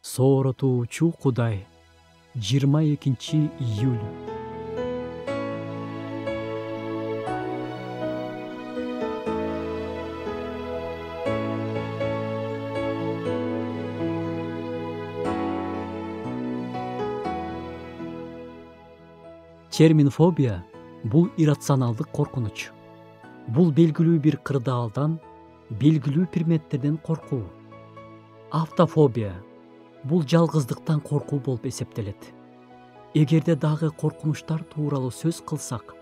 Сооротуучу Кудай. 22-июль. Термин фобия бул иррационалдык коркунуч. Бул белгилүү бир кырдаалдан, белгилүү предметтерден коркуу. Автофобия бул жалгыздыктан коркуу болуп эсептелет. Эгерде дагы коркунучтар тууралуу сөз кылсак,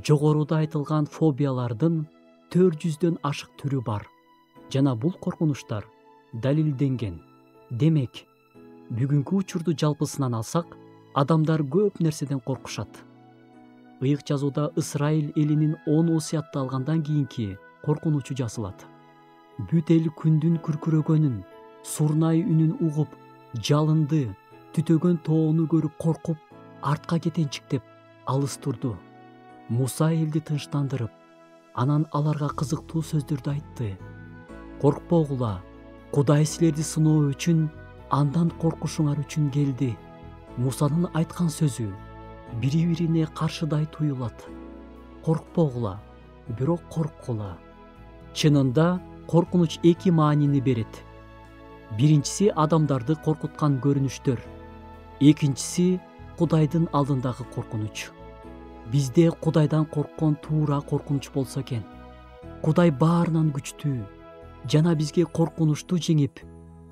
жогоруда айтылган фобиялардын 400дөн ашык түрү бар жана бул коркунучтар далилденген. Демек, бүгүнкү учурду жалпысынан алсак, адамдар көп нерседен коркушат. Ыйык жазууда Ысрайыл элинин 10 осуятты алгандан кийинки коркунучу жазылат. Бүт эл күндүн күркүрөгөнүн, сурнай үнүн угуп, жалынды, түтөгөн тоону көрүп коркуп, артка кетенчиктеп, алыс турду. Муса элди тынчтандырып, анан аларга кызыктуу сөздөрдү айтты. Коркпогула, Кудай силерди сыноо үчүн, андан коркушуңар үчүн келди. Мусанын айткан сөзү бири-бирине каршыдай туюлат. Коркпогула, бирок корккула. Чынында коркунуч эки маанини берет. Биринчиси адамдарды коркуткан көрүнүштөр. Экинчиси Кудайдын алдындагы коркунуч. Бизде Кудайдан корккон туура коркунуч болсо экен. Кудай баарынан күчтүү жана бизге коркунучту жеңип,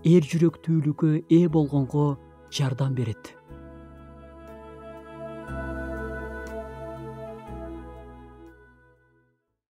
эр жүрөктүүлүккө ээ болгонго жардам берет.